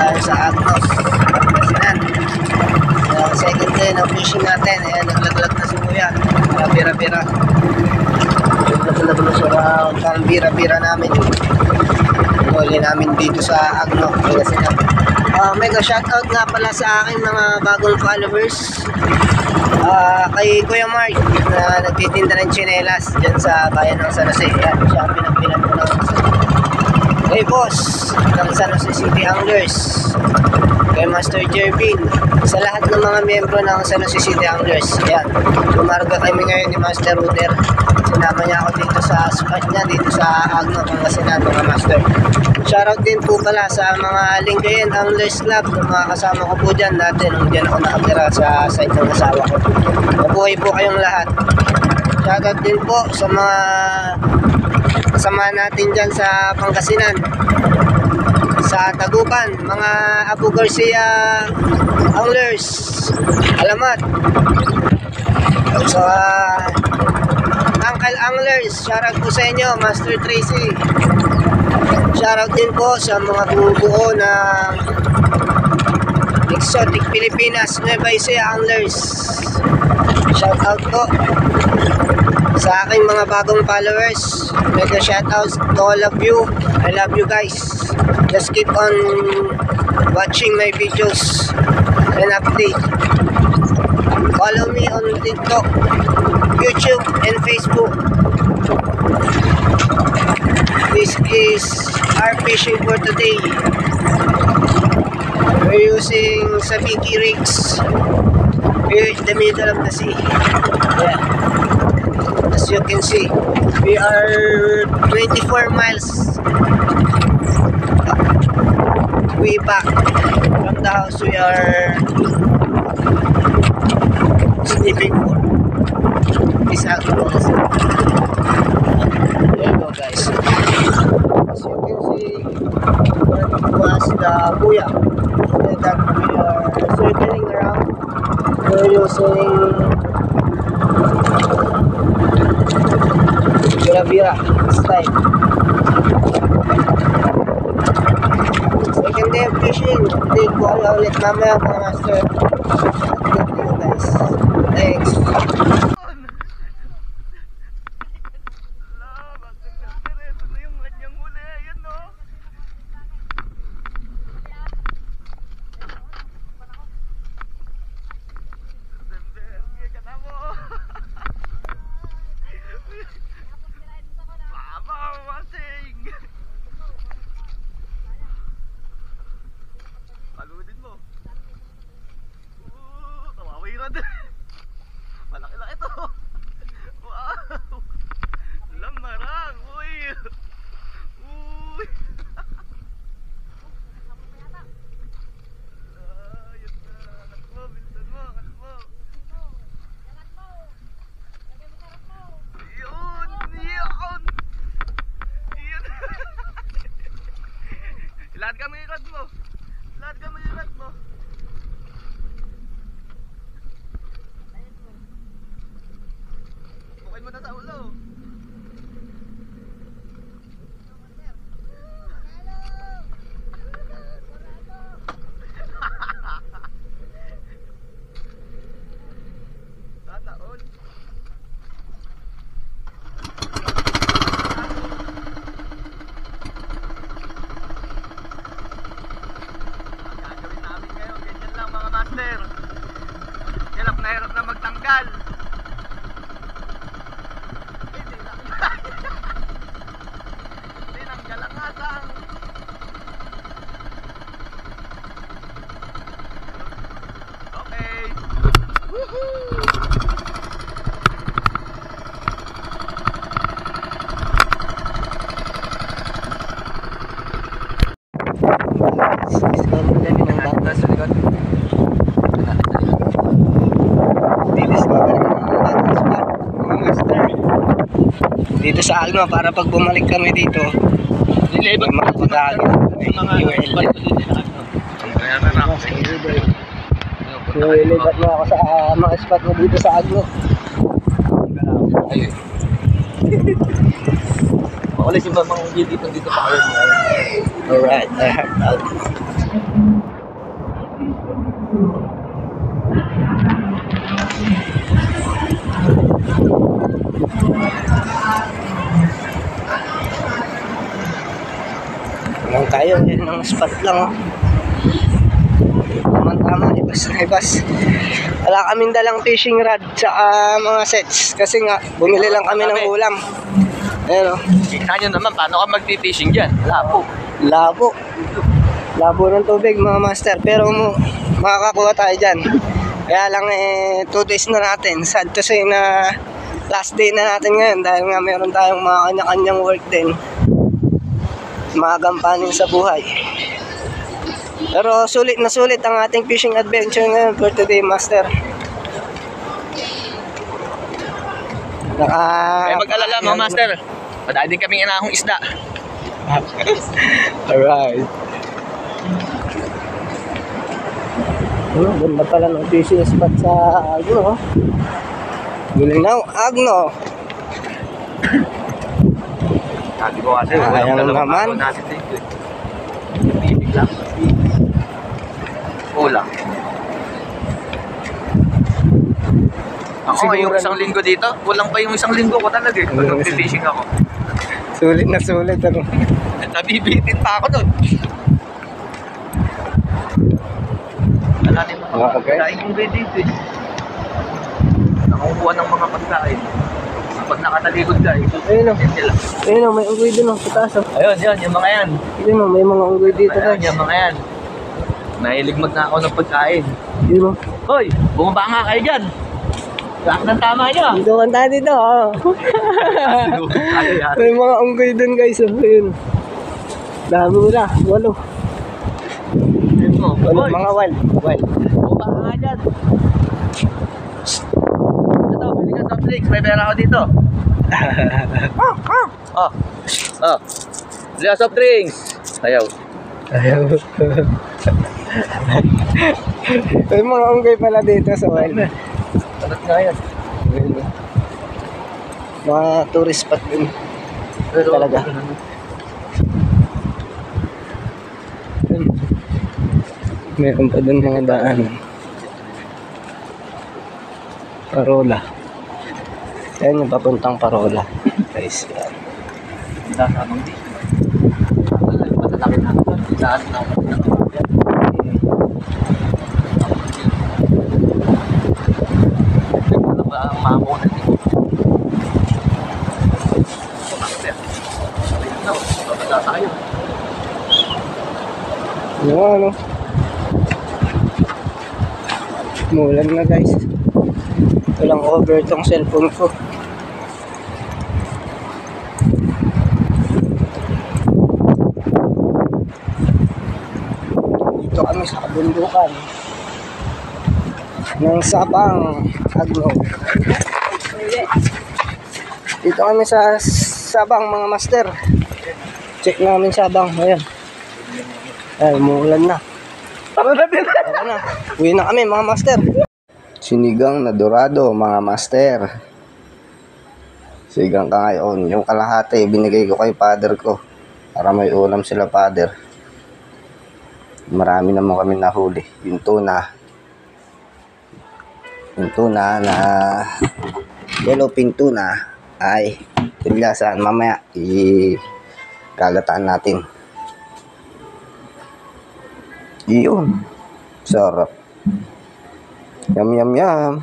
tayo sa Agnos, Pangasinan. Second day ng fishing natin. Ayan, naglaglag na si Kuya. Bira-bira. Naglag na siya ang bira-bira namin. Huli namin dito sa Agnos, Pangasinan. Mega shoutout nga pala sa aking mga bagong followers. Kay Kuya Mark na nagtitinda ng tsinelas dyan sa bayan ng San Jose. Yan, siya ang pinagpilan ko ng kay Boss ng San Jose City Anglers, kay Master Jervin, sa lahat ng mga miyembro ng San Jose City Anglers. Yan, lumarga kami ngayon ni Master Ruder. Sinama niya ako dito sa spot niya, dito sa Agno, Pangasinan, mga Master. Shoutout din po pala sa mga Lingayen Anglers Club, ng mga kasama ko po dyan dati nung dyan ako nakatira sa site ng asawa ko. Mabuhay po kayong lahat. Shoutout din po sa mga kasama natin dyan sa Pangasinan, sa Taguban, mga Abu Garcia Anglers, alamat. Sa Uncle Anglers, shoutout po sa inyo, Master Tracy. Shoutout din po sa mga bumubuo ng Exotic Pilipinas, Nueva Ecija Anglers. Shoutout po sa aking mga bagong followers. Mega shoutouts to all of you. I love you guys. Just keep on watching my videos and update. Follow me on TikTok, YouTube, and Facebook. This is our fishing for today. We're using Sabiki rigs here in the middle of the sea. Yeah. As you can see, we are 24 miles way back from the house we are sleeping for. This Agno. There you go, guys. As you can see, that was the Kuya that we are circling around. We're using bira-bira style. Second day of fishing. Take ko kayo ulit mamaya, mga master. Thank you guys. Thanks. Malaki-laki ito. Wow. Lamarang. Uy. Uy. Ayun na. Angat mo. Bilisan mo. Angat mo. Yun. Yun. Yun. Lahat kami irad mo. Lahat kami irad mo. Mo na sa ulo. Sana all. Gagawin namin ngayon, ganyan lang mga master. Hirap na magtanggal. Galangasang. Okay. Woohoo! Dito sa Agno, para pag bumalik kami dito, may mga pagkain. Kaya na ako. Nilibat mo ako sa mga spot mo dito sa Agno. Ayun. Makulis yung mga dito pa kayo. Alright. Tamang spot lang, oh. Tama, ibas na ibas. Wala kaming dalang fishing rod tsaka mga sets. Kasi nga, bumili lang kami ng ulam. Ayan, oh. Tingnan nyo naman, paano ka magpipishing dyan? Labo. Labo. Labo ng tubig, mga master. Pero makakakuha tayo dyan. Kaya lang 2 days na natin. Sad to say na last day na natin ngayon. Dahil nga meron tayong mga kanya-kanyang work din. Magampanin sa buhay. Pero sulit na sulit ang ating fishing adventure ngayon for today, master. Kaya mag-alala mga master. Madami din kaming inahong isda. Alright. Ganda pala ng fishing spot sa Agno. Gulinaw, Agno. Sabi ko kasi, Ayan naman. natin dito. Bibig lang. Kulang. Ako yung isang linggo dito, kulang pa yung isang linggo ko talaga eh. Pag nag-fishing ako. Sulit na sulit, ano. Nabibitin pa ako doon. Alalim ako. Okay. Pagkain yung grade dito eh. Nakukuha ng mga pagkain. Pag nakatalikod ka eh. Ayun o. Ayun o, may unggoy dun o. Sa taas o. Ayun, yun, yung mga yan. Ayun o, may mga unggoy dito Ayun, guys. yung mga yan. Nahiligmag na ako ng pagkain. Ayun o. Hoy, bumaba nga kayo dyan. Lahat ng tama niya. Dito kan tayo dito o. Ano yan? May mga unggoy dun guys o. Ayun. Dami nila. 8. Ayun mo. Hoy, Mga wild. Wild. bumaba ka nga dyan. Ito, pili ka soft drinks. May pera ako dito. Oh. Oh. Pili ka soft drinks. Ayaw. Ayaw. May mga unggoy pala dito sa wild. Tanot nga yan. Ayun o. Mga tourist spot din. Talaga. Meron pa dun mga daan. Parola. Yan yung papuntang Parola. Guys, yan. Dasamang dito. Matalaki na ako. Daan na ako. Ano ba ang mamo na dito? Babasa tayo. Yung ano. Mulan na guys. Walang cover tong cellphone ko. Dito kami sa kabundukan ng Sabang, Agno. Dito kami sa Sabang mga master. Check namin Sabang. Ayan. Ay, umuulan na. Tara na. Uwi na kami mga master. Sinigang na dorado mga master. Sigang ka ngayon. Yung kalahati binigay ko kay father ko. Para may ulam sila father. Marami naman kami nahuli. Yung tuna. Yung tuna na yellowfin tuna ay tilyasan. Mamaya ikagataan natin. Iyon. Sarap. Yum, yum, yum.